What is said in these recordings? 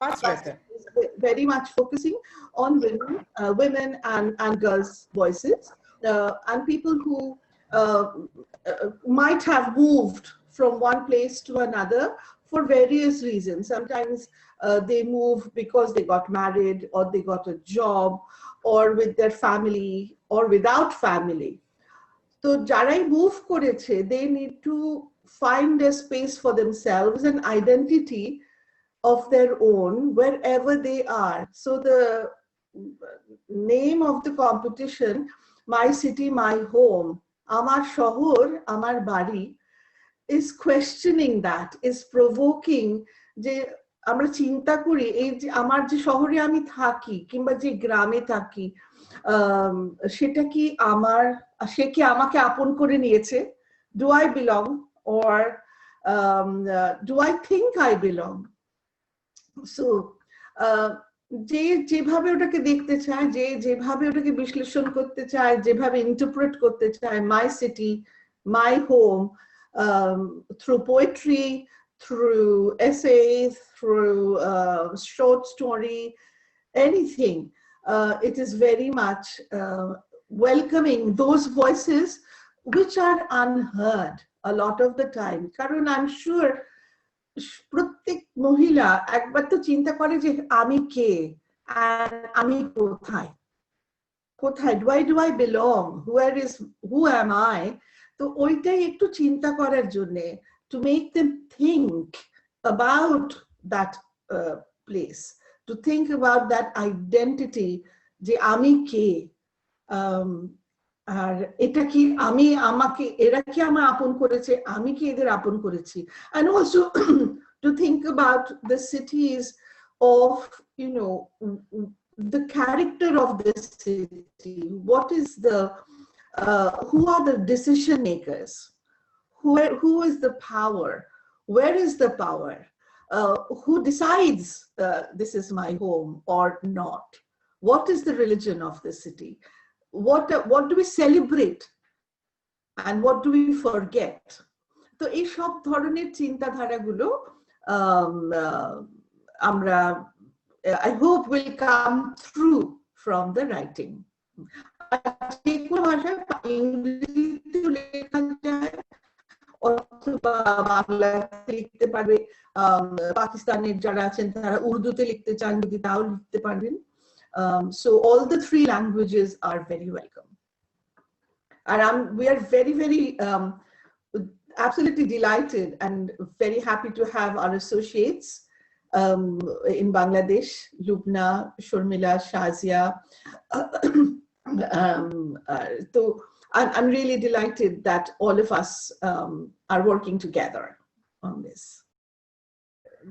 Much better. Very much focusing on women and girls' voices, and people who might have moved from one place to another for various reasons. Sometimes they move because they got married, or they got a job, or with their family, or without family. So jarai move koreche, they need to find a space for themselves, an identity of their own wherever they are. So the name of the competition, My City, My Home, Amar Shohor, Amar Bari, is questioning that, is provoking যে আমরা চিন্তা করি এই যে আমার যে শহরে আমি থাকি কিংবা যে গ্রামে থাকি সেটা কি আমার, সে কি আমাকে আপন করে নিয়েছে? Do I belong, or do I think I belong? So যে যেভাবে ওটাকে দেখতে চায়, যে যেভাবে ওটাকে বিশ্লেষণ করতে চায়, যেভাবে ইন্টারপ্রেট করতে চায়, মাই city, my home, through poetry, through essays, through short story, anything, it is very much welcoming those voices which are unheard a lot of the time. Karon, I'm sure প্রত্যেক মহিলা একবার তো চিন্তা করে যে আমি কে, আমি কোথায় কোথায়, do I belong, who am I? তো ওইটাই একটু চিন্তা করার জন্য, to make them think about that place, to think about that identity, যে আমি কে, আর এটা কি আমি, আমাকে এরা কি আমার আপন করেছে, আমি কি এদের আপন করেছি, and also to think about the cities of, you know, the character of this city. What is the who are the decision makers, who is the power, where is the power, who decides this is my home or not, what is the religion of the city, what do we celebrate and what do we forget? তো এই সব ধরনের চিন্তাধারাগুলো আমরা I hope will come through from the writing. যে কোনো ভাষায় ইংরেজিতে লেখা যায় অথবা বাংলাতে লিখতে পারবে, পাকিস্তানের যারা আছেন তারা উর্দুতে লিখতে চান যদি তাও লিখতে পারবেন. So all the three languages are very welcome, and we are very absolutely delighted and very happy to have our associates in Bangladesh, Lubna, Shurmila, Shazia. So I'm really delighted that all of us are working together on this.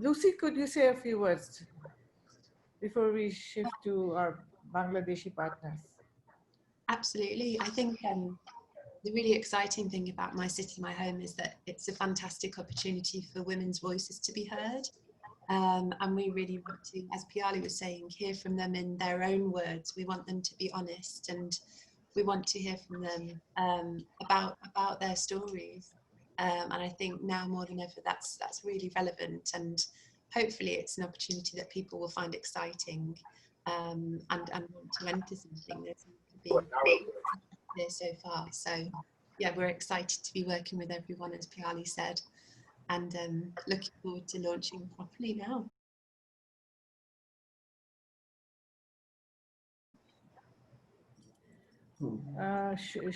Lucy, could you say a few words before we shift to our Bangladeshi partners? Absolutely. I think the really exciting thing about My City, My Home is that it's a fantastic opportunity for women's voices to be heard. And we really want to, as Piali was saying, hear from them in their own words. We want them to be honest, and we want to hear from them about their stories. And I think now more than ever, that's really relevant. And hopefully it's an opportunity that people will find exciting and want to enter something that's been there so far. So yeah, we're excited to be working with everyone, as Piali said, and looking forward to launching properly now.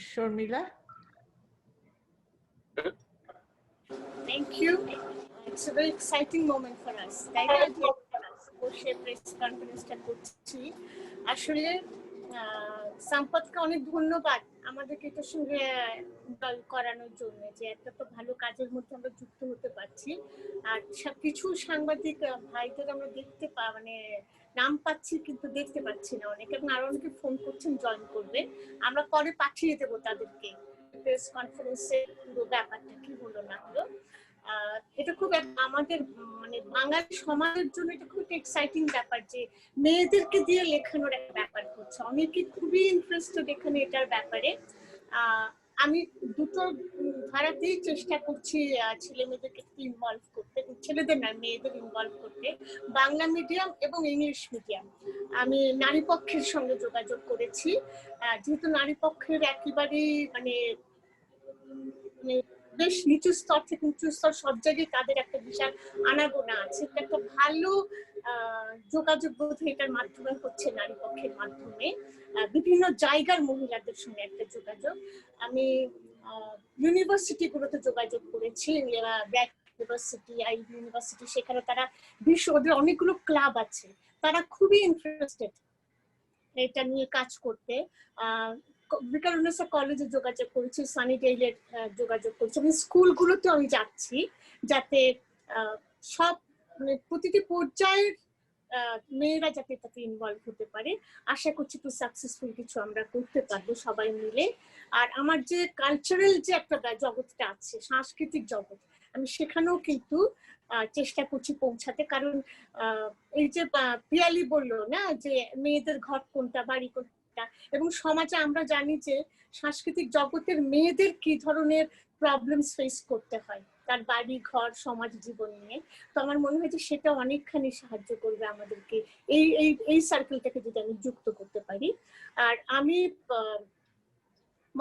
Shurmila? Thank you. It's a very exciting moment for us. বসে press কনফারেন্সটা করছি, আসলে সম্পদকে অনেক ধন্যবাদ আমাদেরকে এটার সঙ্গে করানোর জন্য, যে একটা তো ভালো কাজের মধ্যে আমরা যুক্ত হতে পারছি। আর কিছু সাংবাদিক ভাইদের আমরা দেখতে মানে নাম পাচ্ছি কিন্তু দেখতে পাচ্ছি না অনেকে, এবং আরো অনেকে ফোন করছেন জয়েন করবে, আমরা পরে পাঠিয়ে দেবো তাদেরকে প্রেস কনফারেন্সের পুরো ব্যাপারটা কি হলো না হলো। এটা খুব আমাদের মানে বাঙালি সমাজের জন্য এটা খুব এক্সাইটিং ব্যাপার যে মেয়েদেরকে দিয়ে লেখানোর একটা ব্যাপার হচ্ছে, অনেকে খুবই ইন্টারেস্টেড এখানে এটার ব্যাপারে। আমি দুটো ধারাতেই চেষ্টা করছি ছেলে মেয়েদেরকে ইনভলভ করতে, ছেলেদের না মেয়েদের ইনভলভ করতে, বাংলা মিডিয়াম এবং ইংলিশ মিডিয়াম। আমি নারী পক্ষের সঙ্গে যোগাযোগ করেছি, যেহেতু নারী পক্ষের একেবারেই মানে বেশ নিচু স্তর থেকে উঁচু স্তর সব জায়গায় তাদের একটা বিশাল আনাগোনা আছে। একটা ভালো যোগাযোগ বোধ এটার মাধ্যমে হচ্ছে নারী পক্ষের মাধ্যমে বিভিন্ন জায়গার মহিলাদের সঙ্গে একটা যোগাযোগ। আমি ইউনিভার্সিটি গুলোতে যোগাযোগ করেছি, ব্র্যাক ইউনিভার্সিটি, আইভি ইউনিভার্সিটি, সেখানে তারা ওদের অনেকগুলো ক্লাব আছে, তারা খুবই ইন্টারেস্টেড এটা নিয়ে কাজ করতে। বিকারুন্নেসা কলেজে যোগাযোগ করেছি, সানিডেইলের যোগাযোগ করছি, আমি স্কুলগুলোতে আমি যাচ্ছি যাতে সব মানে প্রতিটি পর্যায়ের মেয়েরা যাতে তাতে ইনভলভ হতে পারে। আশা করছি একটু সাকসেসফুল কিছু আমরা করতে পারবো সবাই মিলে। আর আমার যে কালচারাল যে একটা জগৎটা আছে, সাংস্কৃতিক জগৎ, আমি সেখানেও কিন্তু চেষ্টা করছি পৌঁছাতে। কারণ এই যে পিয়ালি বললো না যে মেয়েদের ঘর কোনটা, বাড়ি কোনটা, এবং সমাজে আমরা জানি যে সাংস্কৃতিক জগতের মেয়েদের কি ধরনের প্রবলেমস ফেস করতে হয় তার বাড়ি ঘর সমাজ জীবন নিয়ে। তো আমার মনে হয় যে সেটা অনেকখানি সাহায্য করবে আমাদেরকে এই এই এই সার্কেলটাকে যদি আমি যুক্ত করতে পারি। আর আমি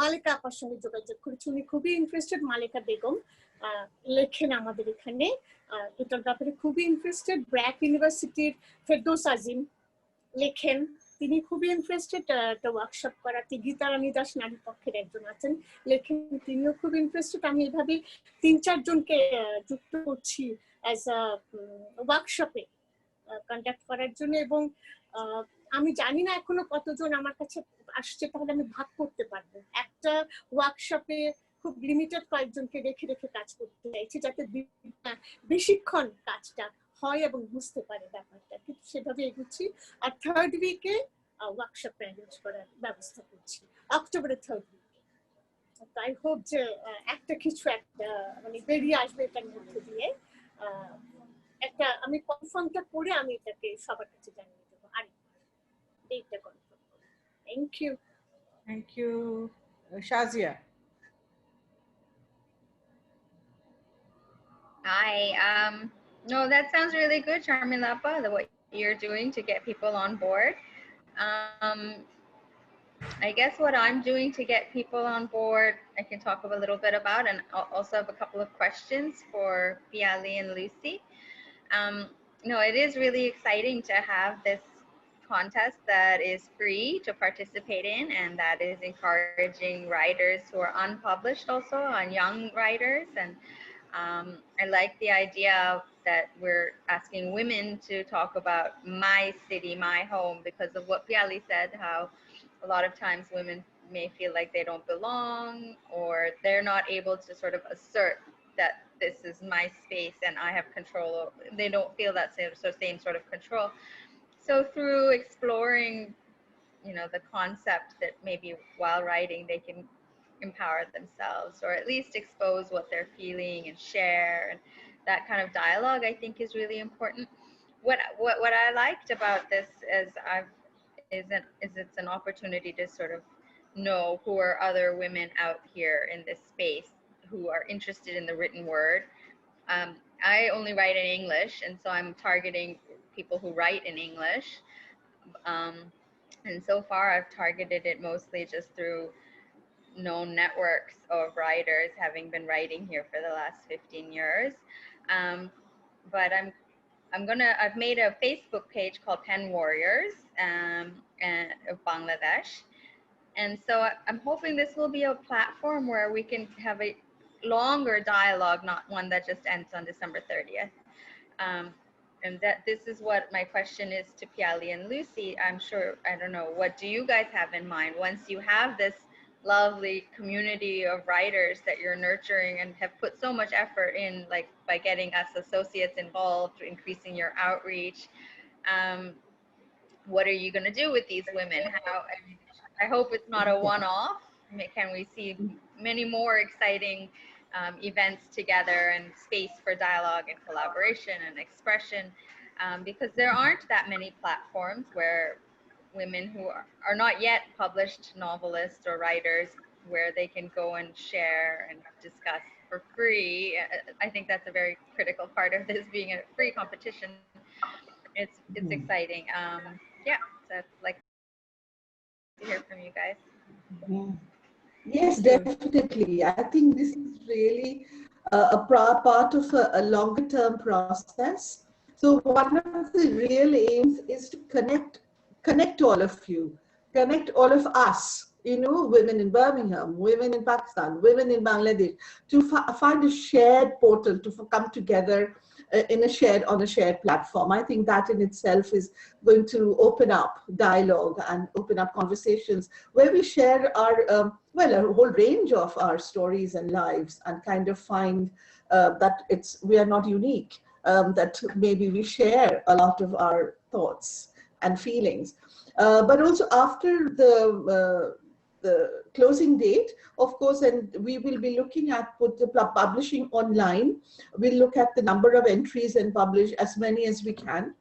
মালিকা আপার সঙ্গে যোগাযোগ করেছি, উনি খুবই ইন্টারেস্টেড। মালিকা বেগম লেখেন আমাদের এখানে, এটার ব্যাপারে খুবই ইন্টারেস্টেড। ব্র্যাক ইউনিভার্সিটির ফেরদৌস আজিম লেখেন, তিনি খুবই ইন্টারেস্টেড একটা ওয়ার্কশপ করাতে। গীতা রানী দাস নারী পক্ষের একজন আছেন, লেখেন, তিনিও খুব ইন্টারেস্টেড। আমি এভাবে ৩-৪ জনকে যুক্ত করছি অ্যাজ আ ওয়ার্কশপে কন্ডাক্ট করার জন্য। এবং আমি জানি না এখনো কতজন আমার কাছে আসছে, তাহলে আমি ভাগ করতে পারবো। একটা ওয়ার্কশপে খুব লিমিটেড কয়েকজনকে রেখে রেখে কাজ করতে চাইছি, যাতে বেশিক্ষণ কাজটা হয় এবং বুঝতে পারে ব্যাপারটা, কিন্তু সেভাবে এগোচ্ছি। আর 3rd উইকে ওয়ার্কশপ অ্যারেঞ্জ করার ব্যবস্থা করছি, অক্টোবরের 3rd উইকে। আই হোপ যে একটা কিছু একটা মানে বেরিয়ে আসবে এটার মধ্যে দিয়ে। একটা আমি কনফার্মটা করে আমি এটাকে সবার কাছে জানিয়ে দেবো। আর এইটা কনফার্ম করব। Thank you. Thank you. Shazia. Hi. No, that sounds really good, Charmilapa, what you're doing to get people on board. I guess what I'm doing to get people on board, I can talk a little bit about, and I'll also have a couple of questions for Piali and Lucy. No, it is really exciting to have this contest that is free to participate in, and that is encouraging writers who are unpublished also, on young writers. And I like the idea that we're asking women to talk about my city, my home, because of what Piali said, how a lot of times women may feel like they don't belong, or they're not able to sort of assert that this is my space and I have control. They don't feel that same sort of control. So through exploring, the concept that maybe while writing they can empower themselves, or at least expose what they're feeling and share, and that kind of dialogue, I think, is really important. What I liked about this is it's an opportunity to sort of know who are other women out here in this space who are interested in the written word. I only write in English, and so I'm targeting people who write in English. And so far I've targeted it mostly just through known networks of writers, having been writing here for the last 15 years. But I've made a Facebook page called Pen Warriors of Bangladesh. And so I'm hoping this will be a platform where we can have a longer dialogue, not one that just ends on December 30th. And that this is what my question is to Piali and Lucy. I'm sure, I don't know, what do you guys have in mind once you have this lovely community of writers that you're nurturing and have put so much effort in, like by getting us associates involved, increasing your outreach? What are you going to do with these women? I hope it's not a one-off. Can we see many more exciting events together, and space for dialogue and collaboration and expression? Because there aren't that many platforms where women who are not yet published novelists or writers where they can go and share and discuss for free. I think that's a very critical part of this being a free competition. It's exciting. Yeah, so I'd like to hear from you guys. Yes, definitely. I think this is really part of a longer term process. So one of the real aims is to connect all of you, connect all of us, you know, women in Birmingham, women in Pakistan, women in Bangladesh, to find a shared portal to come together on a shared platform. I think that in itself is going to open up dialogue and open up conversations where we share our well, a whole range of our stories and lives, and kind of find that we are not unique, that maybe we share a lot of our thoughts and feelings. But also after the closing date, of course, and we will be looking at publishing online. We'll look at the number of entries and publish as many as we can.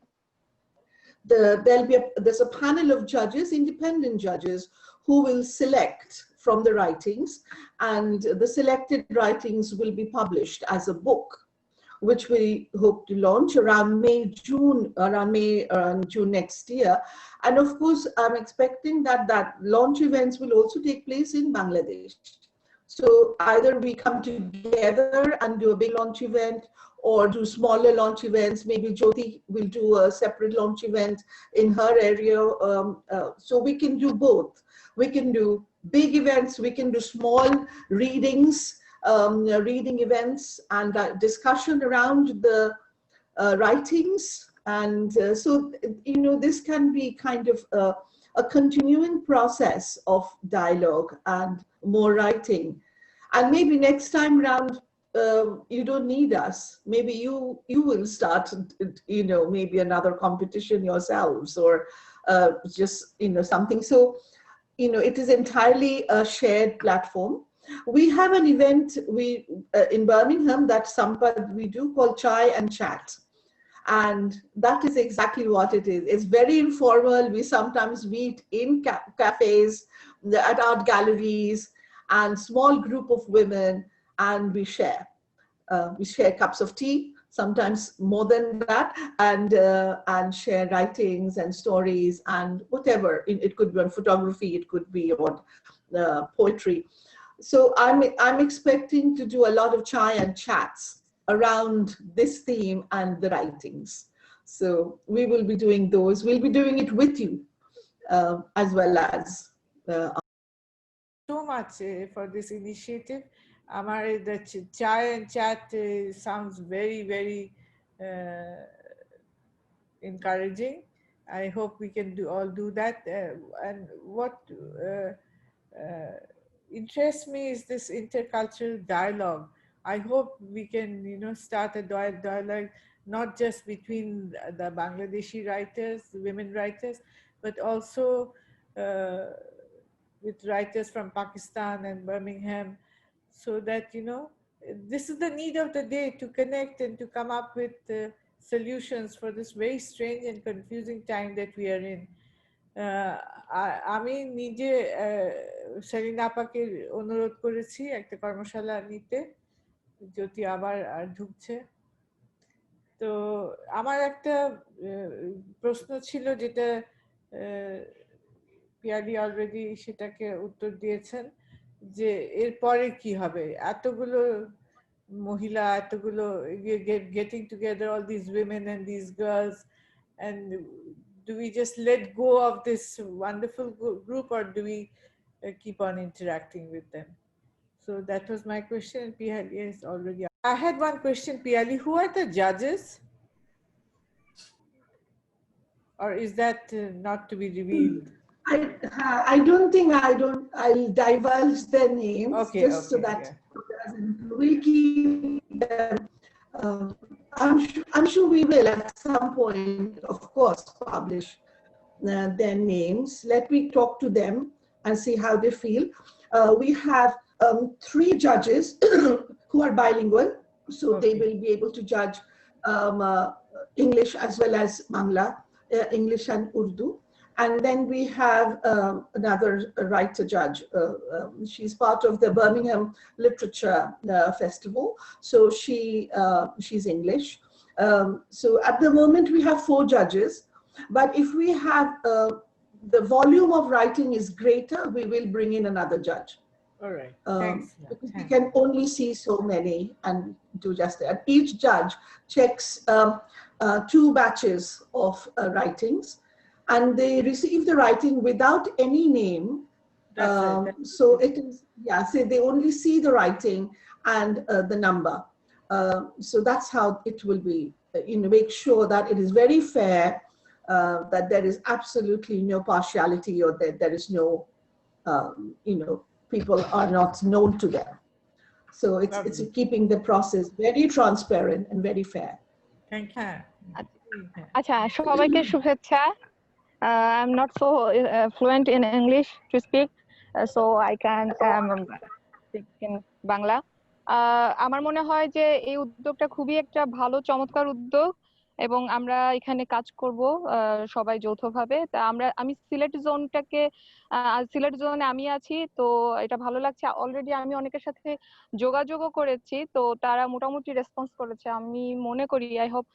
There's a panel of judges, independent judges, who will select from the writings, and the selected writings will be published as a book, which we hope to launch around June next year. And of course, I'm expecting that launch events will also take place in Bangladesh. So either we come together and do a big launch event, or do smaller launch events. Maybe Jyoti will do a separate launch event in her area. So we can do both. We can do big events, we can do small readings, reading events, and discussion around the writings. And so, you know, this can be kind of a continuing process of dialogue and more writing. And maybe next time around, you don't need us. Maybe you will start, you know, maybe another competition yourselves, or just, you know, something. So, you know, it is entirely a shared platform. We have an event in Birmingham that Sampad we do called Chai and Chat. And that is exactly what it is. It's very informal. We sometimes meet in cafes, at art galleries, and small group of women, and we share. We share cups of tea, sometimes more than that, and share writings and stories and whatever. It could be on photography, it could be on poetry. So I'm expecting to do a lot of chai and chats around this theme and the writings. So we will be doing those. We'll be doing it with you, as well as. So much for this initiative. The chai and chat sounds very, very encouraging. I hope we can all do that. And what interests me is this intercultural dialogue. I hope we can, you know, start a dialogue not just between the Bangladeshi writers, women writers, but also with writers from Pakistan and Birmingham, so that, you know, this is the need of the day, to connect and to come up with solutions for this very strange and confusing time that we are in. আমি নিজে সেলিনা আপাকে অনুরোধ করেছি একটা কর্মশালা নিতে, যদি আবার ঢুকছে। তো আমার একটা প্রশ্ন ছিল, যেটা পিয়ালি অলরেডি সেটাকে উত্তর দিয়েছেন, যে এরপরে কি হবে? এতগুলো মহিলা, এতগুলো getting together all these women and these girls, and do we just let go of this wonderful group, or do we keep on interacting with them? So that was my question. Piali is already. I had one question, Piali. Who are the judges? Or is that not to be revealed? I don't think I'll divulge their names, just so that we'll keep them. I'm sure we will at some point, of course, publish their names. Let me talk to them and see how they feel. We have 3 judges who are bilingual, so they will be able to judge English as well as Bangla, English and Urdu. And then we have another writer judge. She's part of the Birmingham Literature Festival. So she's English. So at the moment we have 4 judges, but if we have the volume of writing is greater, we will bring in another judge. All right. Thanks. Because we Thanks. can only see so many and do just that. Each judge checks 2 batches of writings, and they receive the writing without any name. That's it. So it is, yeah, so they only see the writing and the number. So that's how it will be, make sure that it is very fair, that there is absolutely no partiality, or that there is no, people are not known to them. So it's keeping the process very transparent and very fair. Thank you. আচ্ছা সবাইকে শুভেচ্ছা I'm not so fluent in English to speak so I can speak in Bangla আমার মনে হয় যে এই উদ্যোগটা খুবই একটা ভালো চমৎকার উদ্যোগ এবং আমরা এখানে কাজ করব সবাই যৌথভাবে তা আমি সিলেট জোনটাকে সিলেট জোনে আমি আছি তো এটা ভালো লাগছে অলরেডি আমি অনেকের সাথে যোগাযোগও করেছি তো তারা মোটামুটি রেসপন্স করেছে আমি মনে করি আই হোপ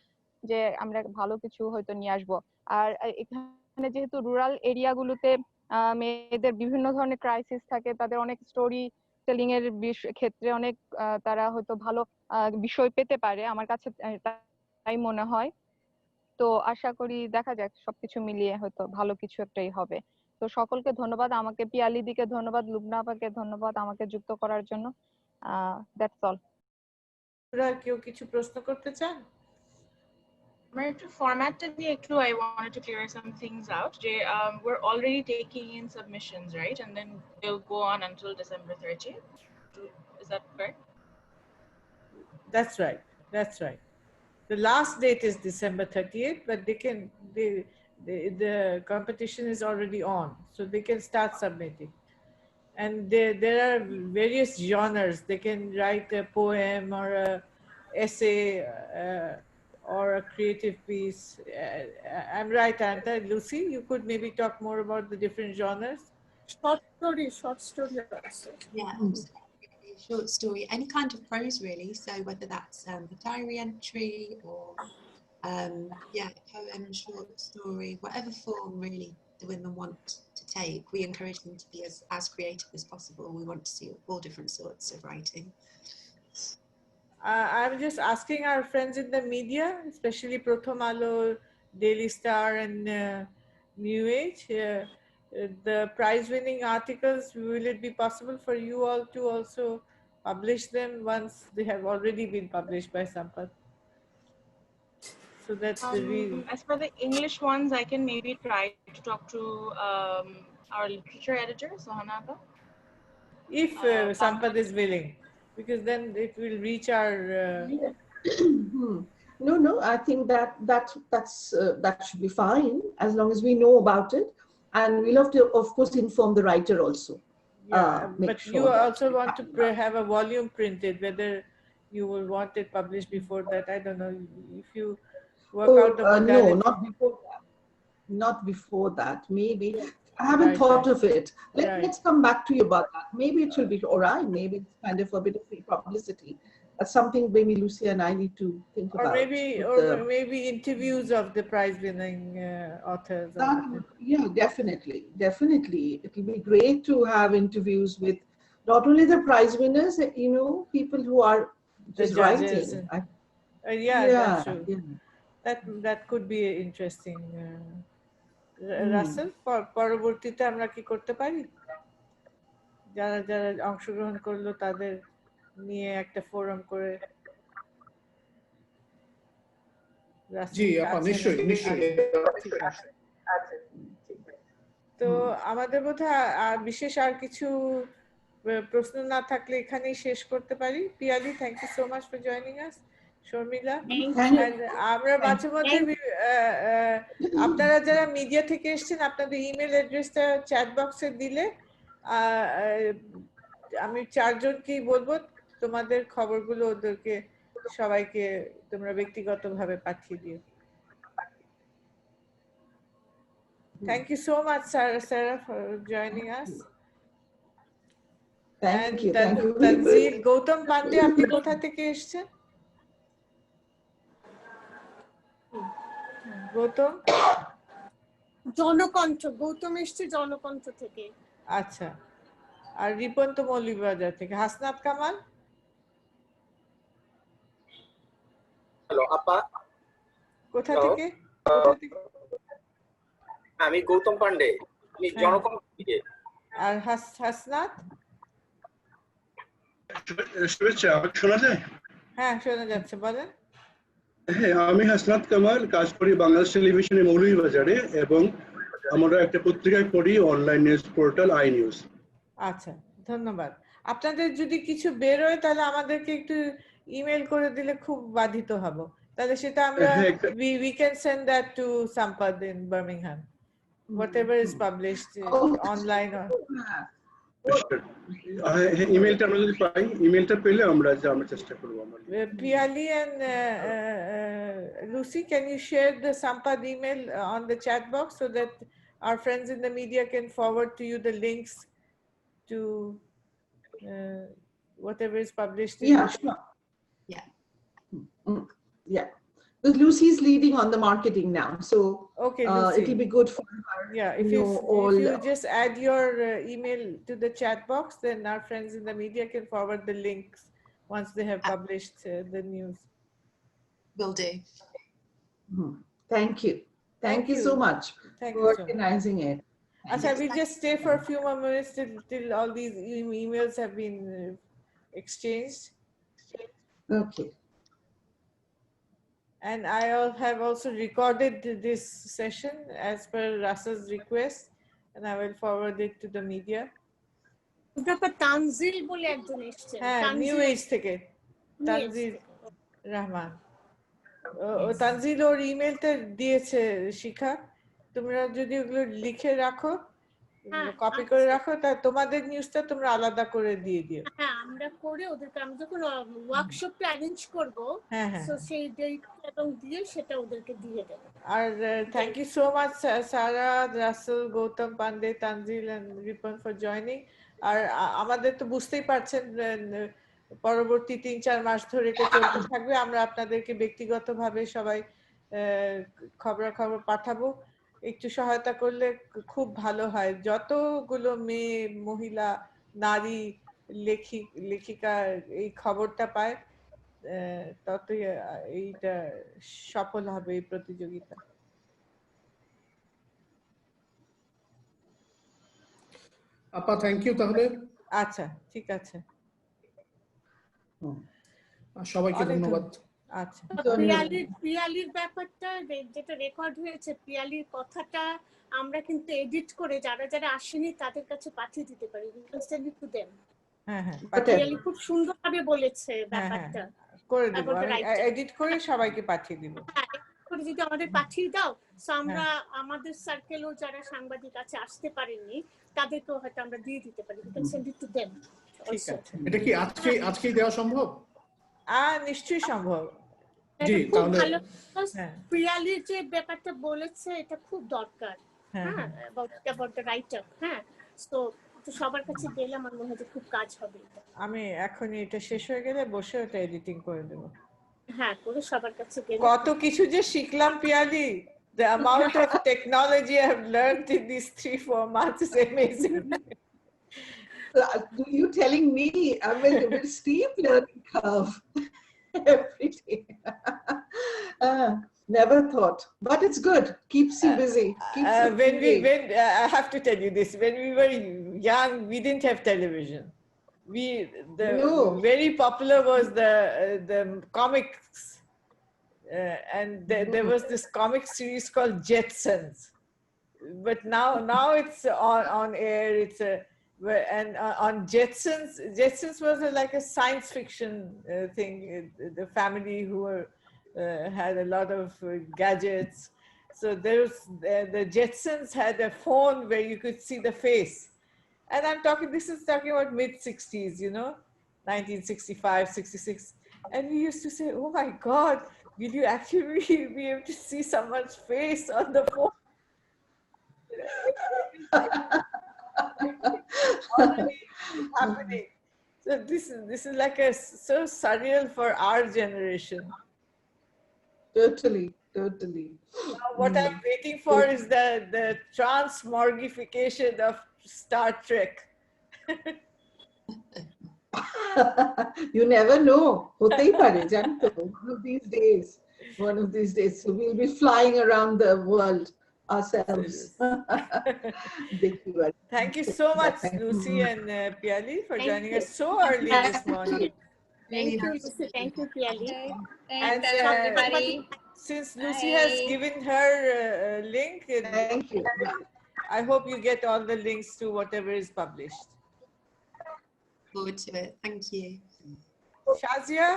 যে আমরা ভালো কিছু হয়তো নিয়ে আসবো আর এখানে যেহেতু রুরাল এরিয়াগুলোতে মেয়েদের বিভিন্ন ধরনের ক্রাইসিস থাকে তাদের অনেক স্টোরি টেলিং এর ক্ষেত্রে অনেক তারা হয়তো ভালো বিষয় পেতে পারে আমার কাছে তাই মনে হয় তো আশা করি দেখা যাক সবকিছু মিলিয়ে হয়তো ভালো কিছু একটাই হবে তো সকলকে ধন্যবাদ আমাকে পিয়ালি দিকে ধন্যবাদ লুবনা আপাকে ধন্যবাদ আমাকে যুক্ত করার জন্য দ্যাটস অল আর কেউ কিছু প্রশ্ন করতে চান Format I wanted to clear some things out. We're already taking in submissions, right? And then they'll go on until December 30th. Is that correct? That's right. That's right. The last date is December 30th, but the competition is already on, so they can start submitting. And there are various genres. They can write a poem or a essay or a creative piece. I'm right, Anta. Lucy, you could maybe talk more about the different genres? Short story also. Yeah, absolutely. Short story, any kind of prose really. So whether that's a diary entry or poem, short story, whatever form really the women want to take, we encourage them to be as creative as possible. We want to see all different sorts of writing. I'm just asking our friends in the media, especially Pratham Alo, Daily Star and New Age, the prize-winning articles, will it be possible for you all to also publish them once they have already been published by Sampath? So that's as for the English ones, I can maybe try to talk to our literature editor, Sohanaka. If Sampath is willing, because then it will reach our... No, I think that should be fine as long as we know about it. And we'll have to, of course, inform the writer also. But you also want to have a volume printed, whether you will want it published before that, I don't know. If you work out the modality. No, not before that. Not before that, maybe. I haven't thought of it. Let's come back to you about that. Maybe it will be all right. Maybe it's kind of a bit of free publicity. That's something maybe Lucy and I need to think about. Or maybe interviews of the prize-winning authors. Yeah, definitely. It will be great to have interviews with not only the prize winners, people who are just writing. That's true. Yeah. That could be interesting. Rasel পরবর্তীতে আমরা কি করতে পারি যারা যারা অংশগ্রহণ করলো তাদের নিয়ে একটা ফোরাম করে জি আপা নিশ্চয়ই তো আমাদের বোধহয় বিশেষ আর কিছু প্রশ্ন না থাকলে এখানেই শেষ করতে পারি Piyali thank you so much for joining us Sharmila আমরা মাঝে মধ্যে আপনারা যারা মিডিয়া থেকে এসেছেন আপনাদের ইমেল অ্যাড্রেসটা চ্যাট বক্সে দিলে আমি 4 জনকেই বলবো তোমাদের খবরগুলো ওদেরকে সবাইকে তোমরা ব্যক্তিগতভাবে পাঠিয়ে দিও Thank you so much, Sarah, for joining us. Thank you. And Thank you. Tanzil, Gautam Pandey, আপনি কোথা থেকে এসেছেন? গৌতম? জনকণ্ঠ, গৌতম এসছে জনকণ্ঠ থেকে। আচ্ছা, আর রিপন তো মৌলভীবাজার থেকে। হাসনাত কামাল? হ্যালো আপা। কোথা থেকে? আমি গৌতম পান্ডে, আমি জনকণ্ঠ থেকে। আর হাসনাত? শুভেচ্ছা, আমাকে শোনা যায়? হ্যাঁ, শোনা যাচ্ছে, বলেন। হ্যাঁ, আমি হাসনাত কামাল, কাজ করি বাংলাদেশ টেলিভিশনে মৌলভীবাজারে এবং আমরা একটা পত্রিকায় করি online news portal I news. আচ্ছা, ধন্যবাদ। আপনাদের যদি কিছু বেরোয় তাহলে আমাদেরকে একটু ইমেল করে দিলে খুব বাধিত হব, তাহলে সেটা আমরা we can send that to Sampad in Birmingham, whatever is published online or ইমেলটা আমরা যদি পাই, ইমেলটা পেলে আমরা চেষ্টা করব। Piali and Lucy, can you share the Sampad email on the chat box so that our friends in the media can forward to you the links to whatever is published? Yeah, sure. Yeah. Yeah. Because Lucy's leading on the marketing now, so okay, it'll be good for her. Yeah, if you just add your email to the chat box, then our friends in the media can forward the links once they have published the news. Will do. Thank you. Thank you so much for organizing it. Achha, we just stay for a few more minutes till all these emails have been exchanged. Okay. And I have also recorded this session as per Rasa's request, and I will forward it to the media. Tanzil বলে একজন এসেছেন, হ্যাঁ, new age থেকে তানজিল রহমান। ও তানজিল ওর ইমেলটা দিয়েছে শিখা, তোমরা যদি ওগুলো লিখে রাখো, কপি করে রাখো, তা তোমাদের নিউজটা তোমরা আলাদা করে দিয়ে দিও। হ্যাঁ, আমরা করে ওদেরকে, আমি যখন ওয়ার্কশপটা অ্যারেঞ্জ করব, সো সেই ডেট এবং দিয়ে সেটা ওদেরকে দিয়ে দেব। আর thank you so much Sara, Rasel, Goutam Pandey, Tanjil and Ripon for joining. আর আমাদের তো বুঝতেই পারছেন পরবর্তী ৩-৪ মাস ধরে এটা চলতে থাকবে। আমরা আপনাদেরকে ব্যক্তিগতভাবে সবাই খবরাখবর পাঠাবো। একটু সহায়তা করলে খুব ভালো হয়। যতগুলো মেয়ে, মহিলা, নারী লেখিকা এই খবরটা পায়, ততই এইটা সফল হবে এই প্রতিযোগিতা। আপা, থ্যাংক ইউ। তাহলে আচ্ছা, ঠিক আছে, সবাইকে ধন্যবাদ। আচ্ছা, পিয়ালির ব্যাপারটা যেটা রেকর্ড হয়েছে, পিয়ালির কথাটা আমরা কিন্তু এডিট করে যারা যারা আসেনি তাদের কাছে পাঠিয়ে দিতে পারি। হ্যাঁ, পিয়ালি খুব সুন্দরভাবে বলেছে ব্যাপারটা, করে দেব, এডিট করে সবাইকে পাঠিয়ে দিব। করে যদি আমাদের পাঠিয়ে দাও, সো আমরা আমাদের সার্কেলও যারা সাংবাদিক আছে আসতে পারেননি তাদেরকেও হয়তো আমরা দিয়ে দিতে পারি। We can send it to them. ঠিক আছে। এটা কি আজকেই দেওয়া সম্ভব? নিশ্চয়ই সম্ভব। জি, তাহলে পিয়ালির যে ব্যাপারটা বলেছে এটা খুব দরকার। হ্যাঁ, about the write-up, হ্যাঁ, সো সবার কাছে গেলে আমার মনে হয় খুব কাজ হবে। আমি এখনই এটা শেষ হয়ে গেলে বসে ওটা এডিটিং করে দেব। হ্যাঁ, করে সবার কাছে গেলে কত কিছু যে শিখলাম Piyali. The amount of technology I have learned in these 3-4 months is amazing. You telling me I'm in a steep learning curve every day. Never thought, but it's good. Keeps you busy. When I have to tell you this, when we were young, we didn't have television. Very popular was the comics, and there was this comic series called Jetsons. But now it's on air. It's and on Jetsons was like a science fiction thing. The family who were had a lot of gadgets. So the Jetsons had a phone where you could see the face. And this is talking about mid-60s, 1965, 66. And we used to say, oh my God, will you actually be able to see someone's face on the phone? Already happening. So this is like a so surreal for our generation. Totally. Now, what I'm waiting for is the transmorgification of Star Trek. You never know. হতেই পারে, জানো তো, one of these days. So we'll be flying around the world ourselves. Thank you so much, Lucy and Piali, for joining us so early this morning. Thank you, Lucy. Thank you, Piali. Thanks, everybody. Since Lucy has given her link, thank you. I hope you get all the links to whatever is published. Forward to it. Thank you. Shazia,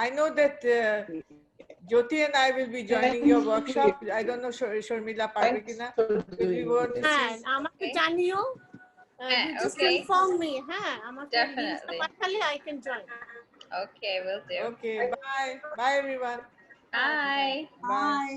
I know that Jyoti and I will be joining your workshop. I don't know Sharmila parbe kina. Will we want to see? আমাকে জানিও, just inform me. Definitely. I can join. Okay, will do. Okay, bye everyone. Bye. Bye.